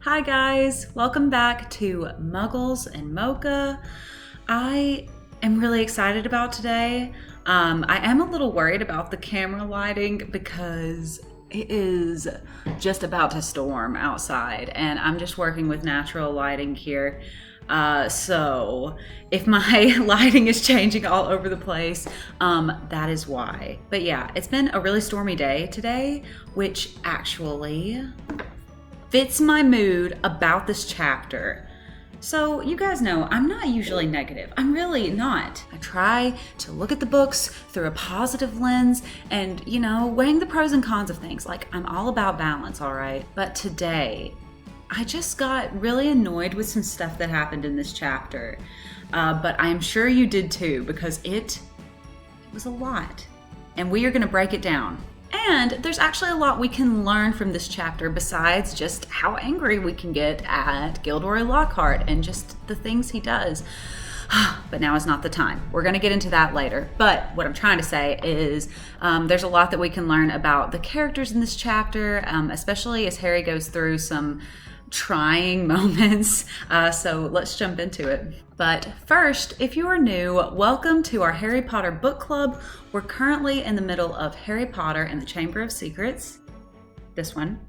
Hi guys, welcome back to Muggles and Mocha. I am really excited about today. I am a little worried about the camera lighting because it is just about to storm outside and I'm just working with natural lighting here. So if my lighting is changing all over the place, that is why. But yeah, it's been a really stormy day today, which actually fits my mood about this chapter. So you guys know I'm not usually negative. I'm really not. I try to look at the books through a positive lens and, weighing the pros and cons of things. Like, I'm all about balance, all right? But today, I just got really annoyed with some stuff that happened in this chapter. But I'm sure you did too, because it was a lot. And we are gonna break it down. And there's actually a lot we can learn from this chapter besides just how angry we can get at Gilderoy Lockhart and just the things he does. But now is not the time. We're going to get into that later. But what I'm trying to say is there's a lot that we can learn about the characters in this chapter, especially as Harry goes through some trying moments. So let's jump into it. But first, if you are new, welcome to our Harry Potter book club. We're currently in the middle of Harry Potter and the Chamber of Secrets. This one.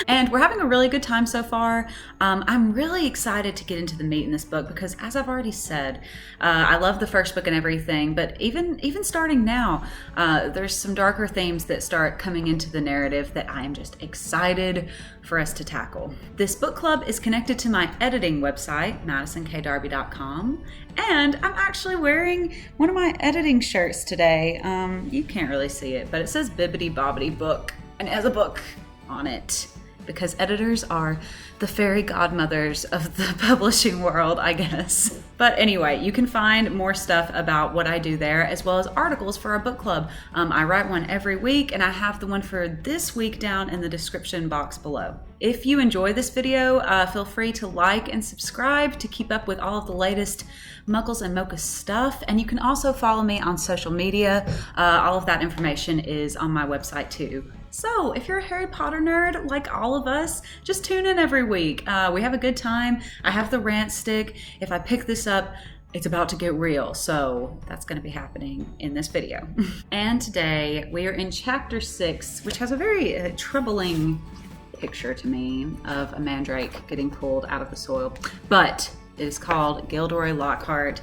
And we're having a really good time so far. I'm really excited to get into the meat in this book because, as I've already said, I love the first book and everything, but even starting now, there's some darker themes that start coming into the narrative that I am just excited for us to tackle. This book club is connected to my editing website, MadisonKdarby.com, and I'm actually wearing one of my editing shirts today. You can't really see it, but it says Bibbidi Bobbidi Book. And as a book on it, because editors are the fairy godmothers of the publishing world, I guess. But anyway, you can find more stuff about what I do there, as well as articles for our book club. I write one every week, and I have the one for this week down in the description box below. If you enjoy this video, feel free to like and subscribe to keep up with all of the latest Muggles and Mocha stuff. And you can also follow me on social media. All of that information is on my website too. So if you're a Harry Potter nerd, like all of us, just tune in every week. We have a good time. I have the rant stick. If I pick this up, it's about to get real. So that's gonna be happening in this video. And today we are in chapter 6, which has a very troubling picture to me of a mandrake getting pulled out of the soil. But it is called Gilderoy Lockhart.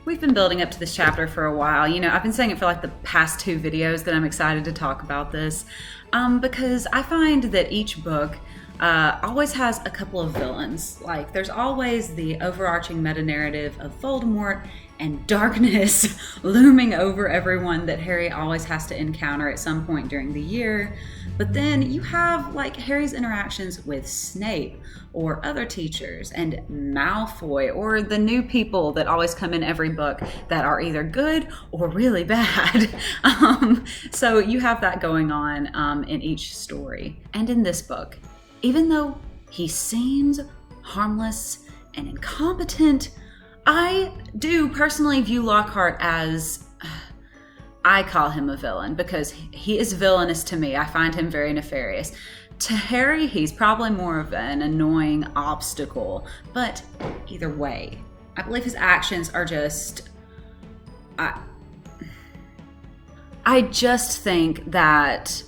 We've been building up to this chapter for a while. I've been saying it for like the past 2 videos that I'm excited to talk about this because I find that each book always has a couple of villains. Like, there's always the overarching meta-narrative of Voldemort and darkness looming over everyone that Harry always has to encounter at some point during the year. But then you have like Harry's interactions with Snape or other teachers and Malfoy or the new people that always come in every book that are either good or really bad. So you have that going on in each story. And in this book, even though he seems harmless and incompetent, I do personally view Lockhart as, I call him a villain because he is villainous to me. I find him very nefarious. To Harry, he's probably more of an annoying obstacle, but either way, I believe his actions are just, I just think that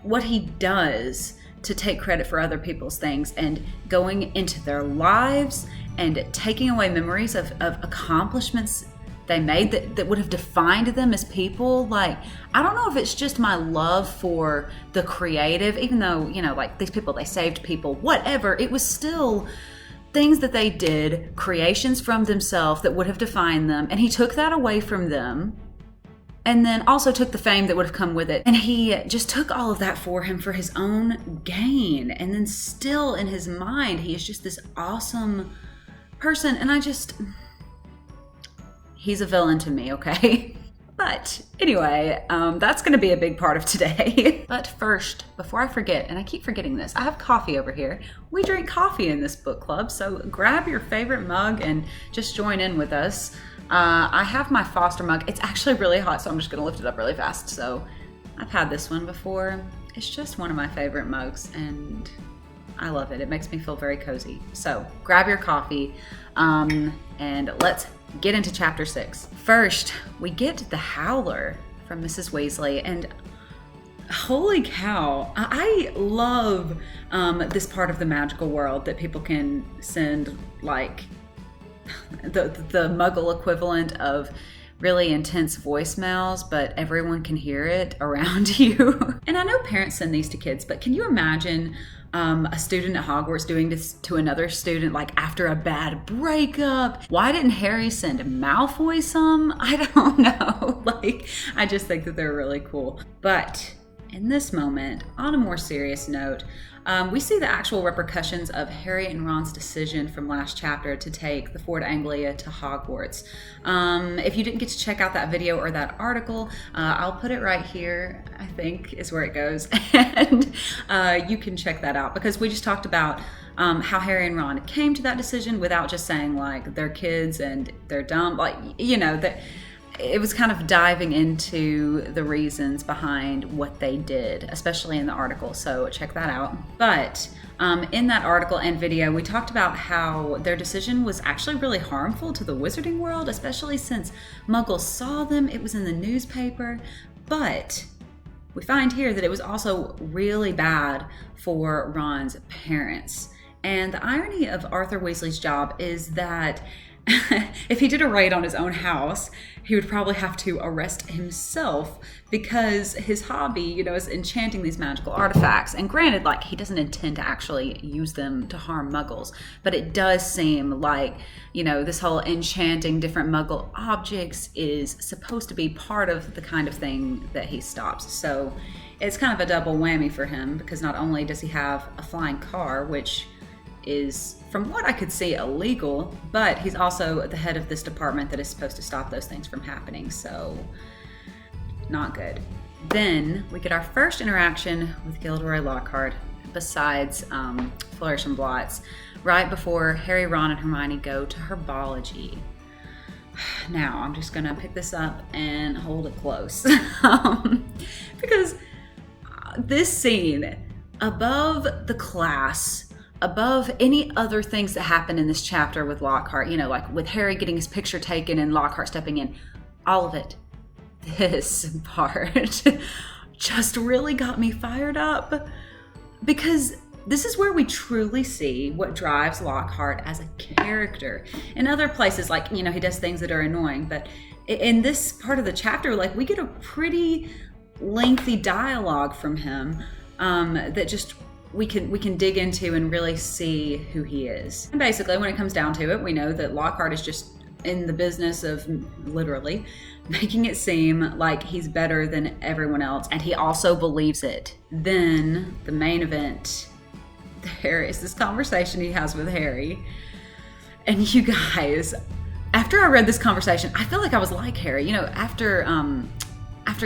what he does to take credit for other people's things and going into their lives and taking away memories of accomplishments they made that would have defined them as people. Like, I don't know if it's just my love for the creative, even though, like these people, they saved people, whatever, it was still things that they did, creations from themselves that would have defined them. And he took that away from them. And then also took the fame that would have come with it. And he just took all of that for him for his own gain. And then still in his mind, he is just this awesome person. And he's a villain to me, okay? But anyway, that's gonna be a big part of today. But first, before I forget, and I keep forgetting this, I have coffee over here. We drink coffee in this book club, so grab your favorite mug and just join in with us. I have my Foster mug. It's actually really hot, so I'm just gonna lift it up really fast. So I've had this one before. It's just one of my favorite mugs, and I love it. It makes me feel very cozy. So grab your coffee and let's get into chapter 6. First, we get the howler from Mrs. Weasley, and holy cow, I love this part of the magical world that people can send like the Muggle equivalent of really intense voicemails, but everyone can hear it around you. And I know parents send these to kids, but can you imagine a student at Hogwarts doing this to another student, like after a bad breakup? Why didn't Harry send Malfoy some? I don't know. Like, I just think that they're really cool. But in this moment, on a more serious note, we see the actual repercussions of Harry and Ron's decision from last chapter to take the Ford Anglia to Hogwarts. If you didn't get to check out that video or that article, I'll put it right here, I think is where it goes. And you can check that out, because we just talked about how Harry and Ron came to that decision without just saying like they're kids and they're dumb. Like, you know, that it was kind of diving into the reasons behind what they did, especially in the article, so check that out. But in that article and video, we talked about how their decision was actually really harmful to the wizarding world, especially since Muggles saw them, it was in the newspaper. But we find here that it was also really bad for Ron's parents. And the irony of Arthur Weasley's job is that if he did a raid on his own house, he would probably have to arrest himself, because his hobby, you know, is enchanting these magical artifacts. And granted, like, he doesn't intend to actually use them to harm Muggles, but it does seem like, you know, this whole enchanting different Muggle objects is supposed to be part of the kind of thing that he stops. So it's kind of a double whammy for him, because not only does he have a flying car, which is, from what I could see, illegal, but he's also the head of this department that is supposed to stop those things from happening, so not good. Then we get our first interaction with Gilderoy Lockhart, besides Flourish and Blots, right before Harry, Ron, and Hermione go to herbology. Now, I'm just gonna pick this up and hold it close, because this scene, above the class, above any other things that happen in this chapter with Lockhart, you know, like with Harry getting his picture taken and Lockhart stepping in, all of it, this part just really got me fired up, because this is where we truly see what drives Lockhart as a character. In other places, like, you know, he does things that are annoying, but in this part of the chapter, like, we get a pretty lengthy dialogue from him that just we can dig into and really see who he is. And basically, when it comes down to it, we know that Lockhart is just in the business of literally making it seem like he's better than everyone else, and he also believes it. Then the main event, there is this conversation he has with Harry. And you guys, after I read this conversation, I feel like I was like Harry. You know, after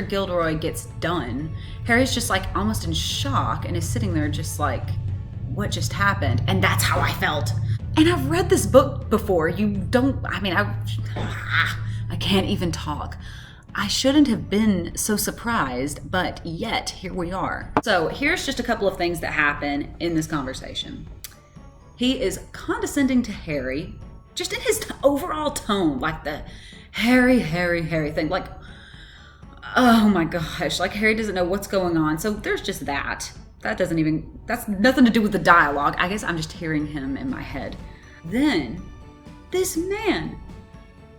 Gilderoy gets done, Harry's just like almost in shock and is sitting there just like, what just happened? And that's how I felt. And I've read this book before. I can't even talk. I shouldn't have been so surprised, but yet here we are. So here's just a couple of things that happen in this conversation. He is condescending to Harry, just in his overall tone, like the Harry thing, like, oh my gosh, like Harry doesn't know what's going on. So there's just that. That's nothing to do with the dialogue. I guess I'm just hearing him in my head. Then, this man.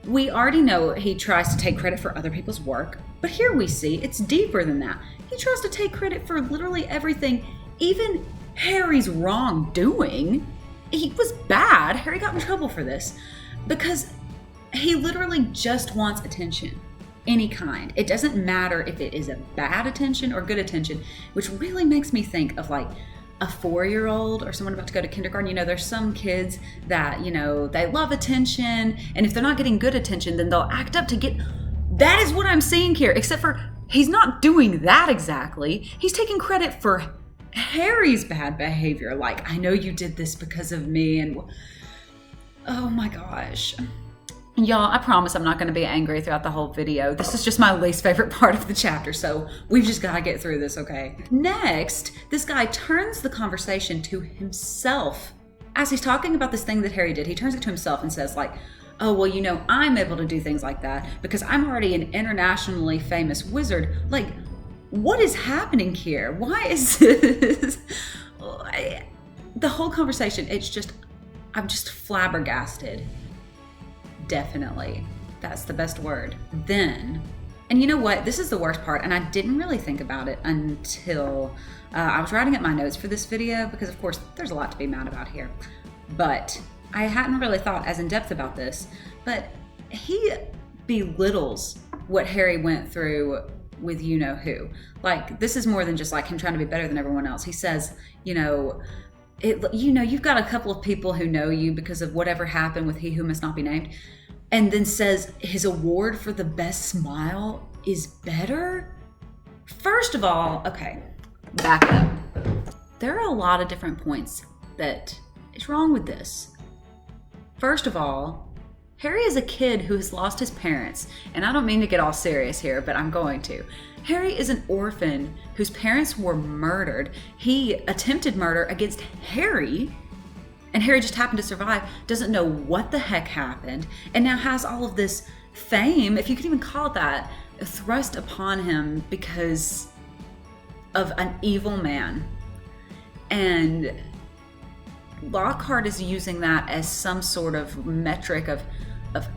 We already know he tries to take credit for other people's work, but here we see it's deeper than that. He tries to take credit for literally everything, even Harry's wrongdoing. He was bad. Harry got in trouble for this because he literally just wants attention. Any kind. It doesn't matter if it is a bad attention or good attention, which really makes me think of like a 4-year-old or someone about to go to kindergarten. You know, there's some kids that, you know, they love attention, and if they're not getting good attention, then they'll act up to get. That is what I'm seeing here, except for he's not doing that exactly. He's taking credit for Harry's bad behavior. Like, I know you did this because of me, and oh my gosh. Y'all, I promise I'm not going to be angry throughout the whole video. This is just my least favorite part of the chapter, so we've just got to get through this, okay? Next, this guy turns the conversation to himself. As he's talking about this thing that Harry did, he turns it to himself and says, like, oh, well, you know, I'm able to do things like that because I'm already an internationally famous wizard. Like, what is happening here? Why is this? The whole conversation, I'm just flabbergasted. Definitely. That's the best word. Then, and you know what? This is the worst part, and I didn't really think about it until I was writing up my notes for this video because, of course, there's a lot to be mad about here. But I hadn't really thought as in depth about this, but he belittles what Harry went through with you-know-who. Like, this is more than just like him trying to be better than everyone else. He says, you've got a couple of people who know you because of whatever happened with He Who Must Not Be Named, and then says his award for the best smile is better? First of all, okay, back up. There are a lot of different points that is wrong with this. First of all, Harry is a kid who has lost his parents, and I don't mean to get all serious here, but I'm going to. Harry is an orphan whose parents were murdered. He attempted murder against Harry, and Harry just happened to survive, doesn't know what the heck happened, and now has all of this fame, if you could even call it that, thrust upon him because of an evil man. And Lockhart is using that as some sort of metric of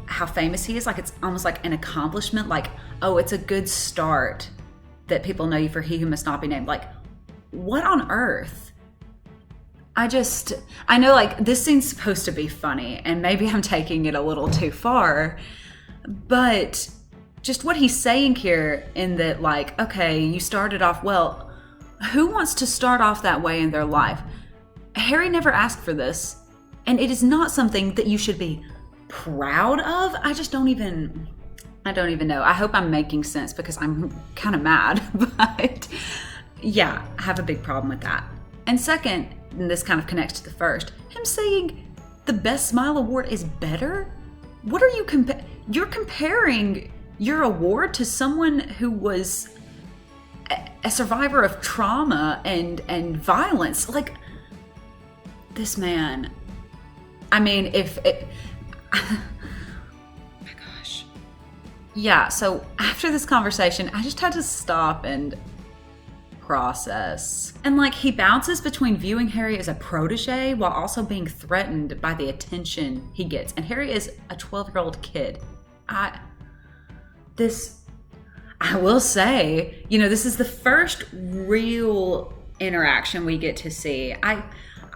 how famous he is. Like, it's almost like an accomplishment, like, oh, it's a good start that people know you for He Who Must Not Be Named. Like, what on earth? I know, like, this scene's supposed to be funny, and maybe I'm taking it a little too far, but just what he's saying here in that, like, okay, you started off well. Who wants to start off that way in their life? Harry never asked for this, and it is not something that you should be proud of. I don't even know. I hope I'm making sense because I'm kind of mad, but yeah, I have a big problem with that. And second, and this kind of connects to the first, him saying the best smile award is better? What are you you're comparing your award to someone who was a survivor of trauma and violence. Like, this man, I mean, oh my gosh. Yeah, so after this conversation, I just had to stop and process. And like, he bounces between viewing Harry as a protege while also being threatened by the attention he gets. And Harry is a 12-year-old kid. I will say, this is the first real interaction we get to see.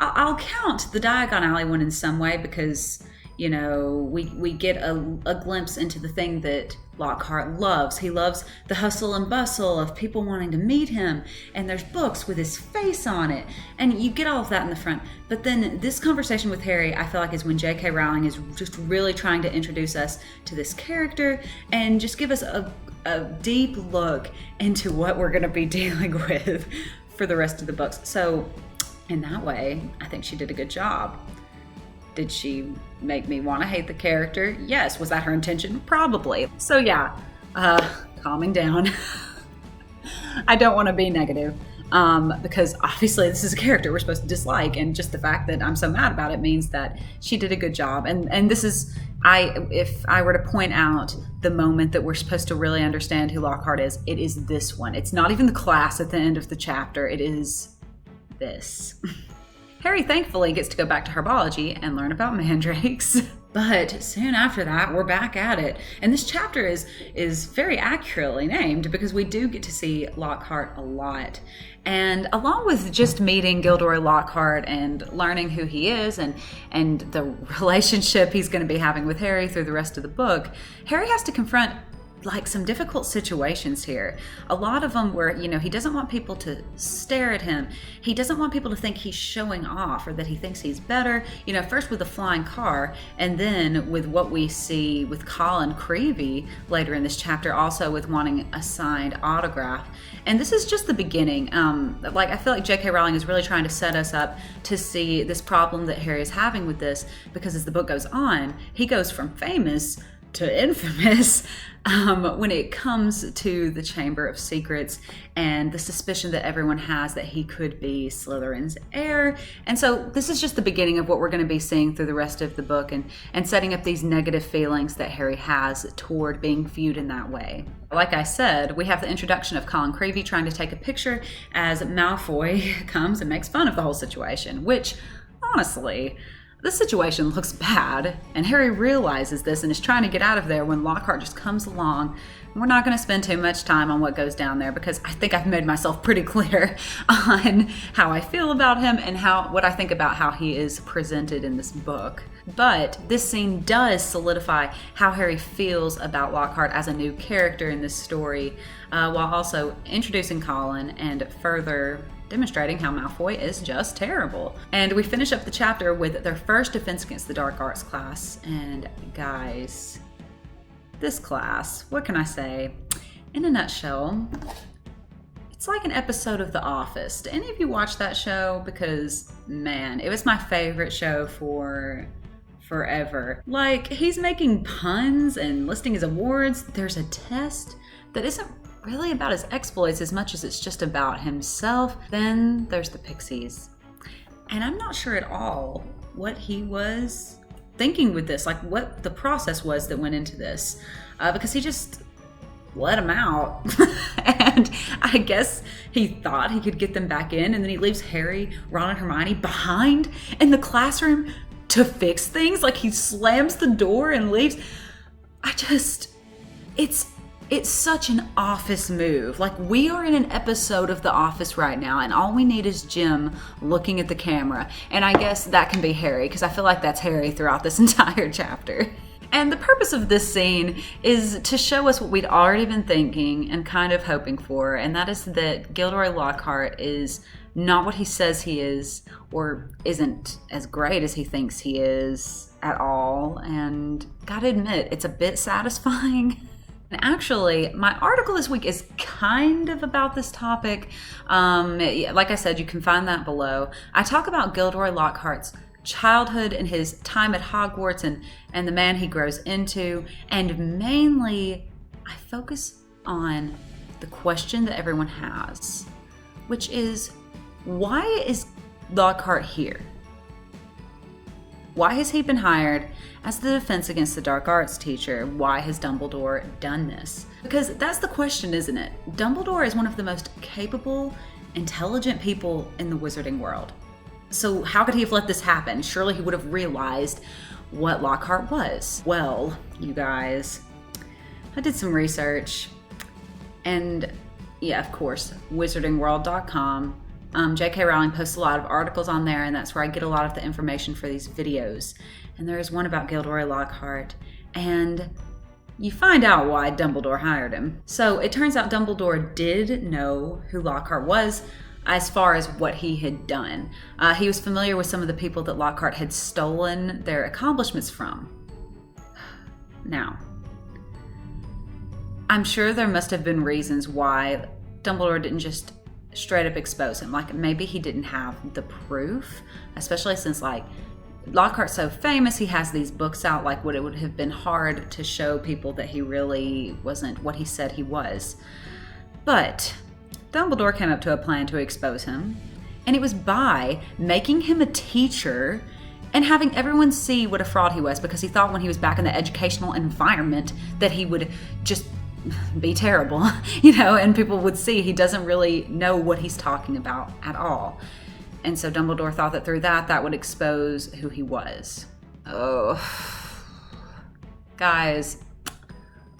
I'll count the Diagon Alley one in some way because, we get a glimpse into the thing that Lockhart loves. He loves the hustle and bustle of people wanting to meet him, and there's books with his face on it, and you get all of that in the front. But then this conversation with Harry, I feel like, is when J.K. Rowling is just really trying to introduce us to this character and just give us a deep look into what we're going to be dealing with for the rest of the books. So in that way, I think she did a good job. Did she make me want to hate the character? Yes. Was that her intention? Probably. So yeah, calming down. I don't want to be negative because obviously this is a character we're supposed to dislike, and just the fact that I'm so mad about it means that she did a good job. And this is, if I were to point out the moment that we're supposed to really understand who Lockhart is, it is this one. It's not even the class at the end of the chapter. It is this. Harry thankfully gets to go back to herbology and learn about mandrakes. But soon after that, we're back at it. And this chapter is very accurately named because we do get to see Lockhart a lot. And along with just meeting Gilderoy Lockhart and learning who he is and the relationship he's going to be having with Harry through the rest of the book, Harry has to confront like some difficult situations here. A lot of them where, he doesn't want people to stare at him. He doesn't want people to think he's showing off or that he thinks he's better. First with the flying car, and then with what we see with Colin Creevey later in this chapter, also with wanting a signed autograph. And this is just the beginning. I feel like J.K. Rowling is really trying to set us up to see this problem that Harry is having with this, because as the book goes on, he goes from famous to infamous when it comes to the Chamber of Secrets and the suspicion that everyone has that he could be Slytherin's heir. And so this is just the beginning of what we're going to be seeing through the rest of the book, and setting up these negative feelings that Harry has toward being viewed in that way. Like I said, we have the introduction of Colin Creevey trying to take a picture as Malfoy comes and makes fun of the whole situation, which, honestly, this situation looks bad, and Harry realizes this and is trying to get out of there when Lockhart just comes along. We're not going to spend too much time on what goes down there, because I think I've made myself pretty clear on how I feel about him and what I think about how he is presented in this book. But this scene does solidify how Harry feels about Lockhart as a new character in this story, while also introducing Colin and further demonstrating how Malfoy is just terrible. And we finish up the chapter with their first Defense Against the Dark Arts class. And guys, this class, what can I say? In a nutshell, it's like an episode of The Office. Do any of you watch that show? Because, man, it was my favorite show for forever. Like, he's making puns and listing his awards. There's a test that isn't really about his exploits as much as it's just about himself. Then there's the Pixies. And I'm not sure at all what he was thinking with this, like what the process was that went into this, because he just let him out. And I guess he thought he could get them back in, and then he leaves Harry, Ron, and Hermione behind in the classroom to fix things. Like, he slams the door and leaves. It's such an Office move. Like, we are in an episode of The Office right now, and all we need is Jim looking at the camera. And I guess that can be Harry, because I feel like that's Harry throughout this entire chapter. And the purpose of this scene is to show us what we'd already been thinking and kind of hoping for, and that is that Gilderoy Lockhart is not what he says he is, or isn't as great as he thinks he is at all. And gotta admit, it's a bit satisfying. And actually, my article this week is kind of about this topic. Like I said, you can find that below. I talk about Gilderoy Lockhart's childhood and his time at Hogwarts and the man he grows into. And mainly, I focus on the question that everyone has, which is, why is Lockhart here? Why has he been hired as the Defense Against the Dark Arts teacher? Why has Dumbledore done this? Because that's the question, isn't it? Dumbledore is one of the most capable, intelligent people in the wizarding world. So how could he have let this happen? Surely he would have realized what Lockhart was. Well, you guys, I did some research, and yeah, of course, wizardingworld.com. J.K. Rowling posts a lot of articles on there, and that's where I get a lot of the information for these videos. And there is one about Gilderoy Lockhart, and you find out why Dumbledore hired him. So it turns out Dumbledore did know who Lockhart was as far as what he had done. He was familiar with some of the people that Lockhart had stolen their accomplishments from. Now, I'm sure there must have been reasons why Dumbledore didn't just straight up expose him. Like, maybe he didn't have the proof, especially since, like, Lockhart's so famous, he has these books out. Like, it would have been hard to show people that he really wasn't what he said he was. But Dumbledore came up to a plan to expose him, and it was by making him a teacher and having everyone see what a fraud he was, because he thought when he was back in the educational environment that he would just be terrible, and people would see he doesn't really know what he's talking about at all. And so Dumbledore thought that through that would expose who he was. Oh, guys,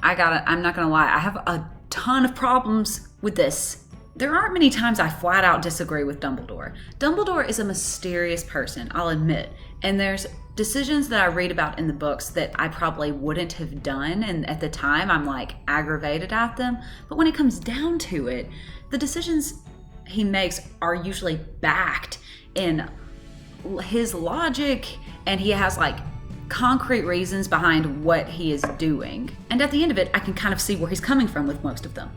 I'm not gonna lie, I have a ton of problems with this. There aren't many times I flat out disagree with Dumbledore. Dumbledore is a mysterious person, I'll admit, and there's decisions that I read about in the books that I probably wouldn't have done, and at the time I'm like aggravated at them. But when it comes down to it, the decisions he makes are usually backed in his logic, and he has like concrete reasons behind what he is doing. And at the end of it, I can kind of see where he's coming from with most of them.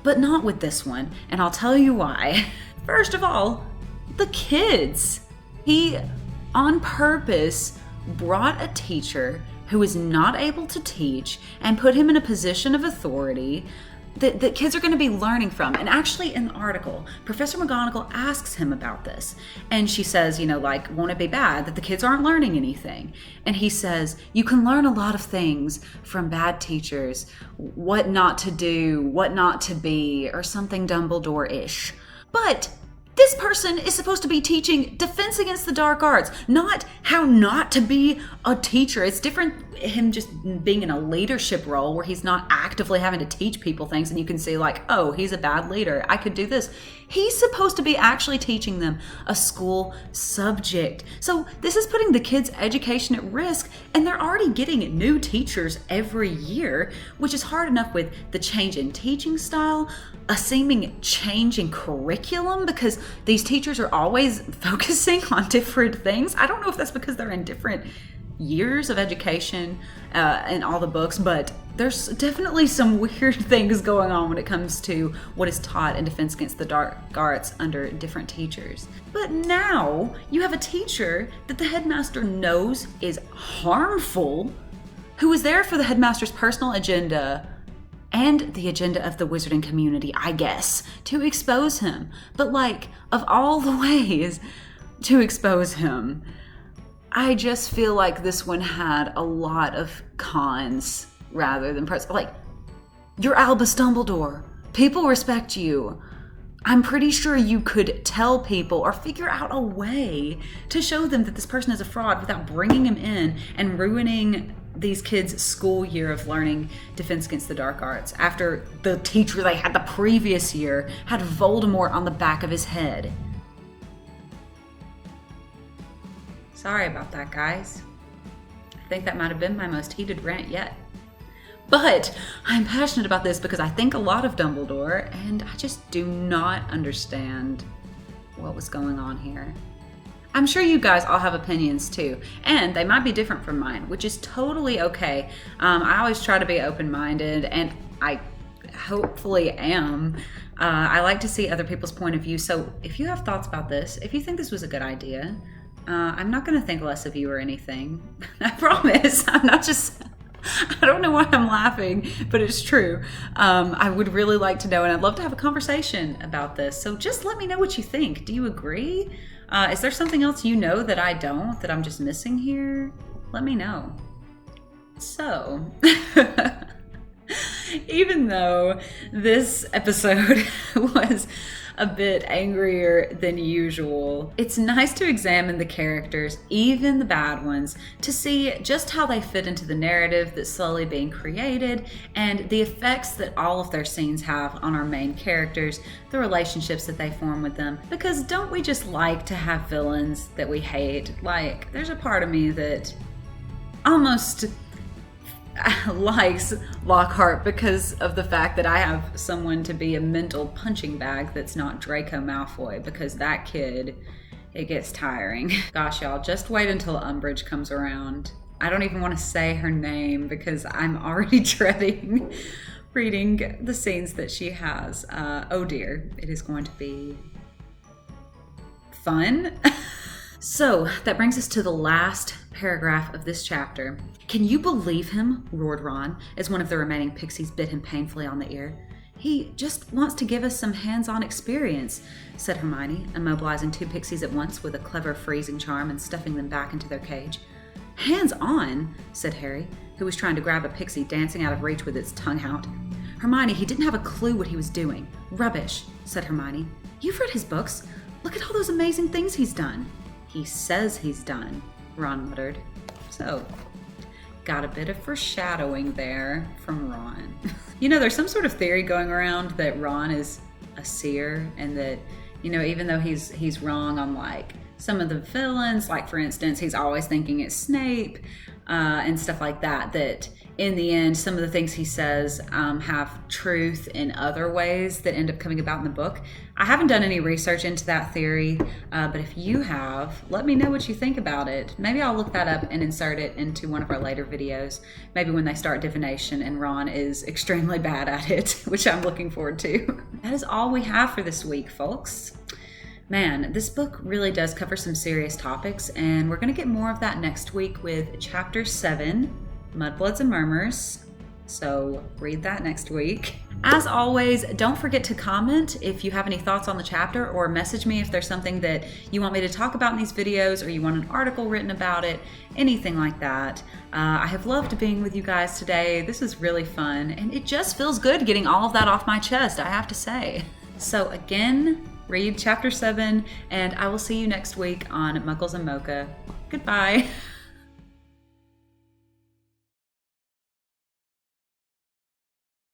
But not with this one, and I'll tell you why. First of all, the kids. He, on purpose, brought a teacher who is not able to teach and put him in a position of authority that kids are going to be learning from. And actually in the article, Professor McGonagall asks him about this. And she says, like, won't it be bad that the kids aren't learning anything? And he says, you can learn a lot of things from bad teachers, what not to do, what not to be, or something Dumbledore-ish. But this person is supposed to be teaching defense against the dark arts, not how not to be a teacher. It's different him just being in a leadership role where he's not actively having to teach people things and you can see like, oh, he's a bad leader. I could do this. He's supposed to be actually teaching them a school subject. So this is putting the kids' education at risk, and they're already getting new teachers every year, which is hard enough with the change in teaching style, a seeming change in curriculum because these teachers are always focusing on different things. I don't know if that's because they're in different years of education in all the books, but there's definitely some weird things going on when it comes to what is taught in Defense Against the Dark Arts under different teachers. But now you have a teacher that the headmaster knows is harmful, who is there for the headmaster's personal agenda and the agenda of the wizarding community, I guess, to expose him. But like, of all the ways to expose him, I just feel like this one had a lot of cons rather than pros. Like, you're Albus Dumbledore. People respect you. I'm pretty sure you could tell people or figure out a way to show them that this person is a fraud without bringing him in and ruining these kids' school year of learning Defense Against the Dark Arts after the teacher they had the previous year had Voldemort on the back of his head. Sorry about that, guys. I think that might have been my most heated rant yet. But I'm passionate about this because I think a lot of Dumbledore, and I just do not understand what was going on here. I'm sure you guys all have opinions too, and they might be different from mine, which is totally okay. I always try to be open-minded, and I hopefully am. I like to see other people's point of view, so if you have thoughts about this, if you think this was a good idea, I'm not going to think less of you or anything. I promise. I'm not just... I don't know why I'm laughing, but it's true. I would really like to know, and I'd love to have a conversation about this. So just let me know what you think. Do you agree? Is there something else you know that I don't, that I'm just missing here? Let me know. So, even though this episode was a bit angrier than usual, it's nice to examine the characters, even the bad ones, to see just how they fit into the narrative that's slowly being created and the effects that all of their scenes have on our main characters, the relationships that they form with them. Because don't we just like to have villains that we hate? Like, there's a part of me that almost likes Lockhart because of the fact that I have someone to be a mental punching bag that's not Draco Malfoy, because that kid, it gets tiring. Gosh, y'all, just wait until Umbridge comes around. I don't even want to say her name because I'm already dreading reading the scenes that she has. Oh dear, it is going to be fun. So that brings us to the last paragraph of this chapter. "Can you believe him?" roared Ron, as one of the remaining pixies bit him painfully on the ear. "He just wants to give us some hands-on experience," said Hermione, immobilizing two pixies at once with a clever freezing charm and stuffing them back into their cage. "Hands-on?" said Harry, who was trying to grab a pixie dancing out of reach with its tongue out. "Hermione, he didn't have a clue what he was doing." "Rubbish," said Hermione. "You've read his books. Look at all those amazing things he's done." "He says he's done," Ron muttered. So, got a bit of foreshadowing there from Ron. You know, there's some sort of theory going around that Ron is a seer and that, you know, even though he's wrong on like some of the villains, like for instance, he's always thinking it's Snape and stuff like that, that in the end, some of the things he says have truth in other ways that end up coming about in the book. I haven't done any research into that theory, but if you have, let me know what you think about it. Maybe I'll look that up and insert it into one of our later videos, maybe when they start divination and Ron is extremely bad at it, which I'm looking forward to. That is all we have for this week, folks. Man, this book really does cover some serious topics, and we're going to get more of that next week with Chapter 7, Mudbloods and Murmurs. So read that next week. As always, don't forget to comment if you have any thoughts on the chapter, or message me if there's something that you want me to talk about in these videos, or you want an article written about it, anything like that. I have loved being with you guys today. This is really fun, and it just feels good getting all of that off my chest, I have to say. So again, read Chapter 7, and I will see you next week on Muggles and Mocha. Goodbye.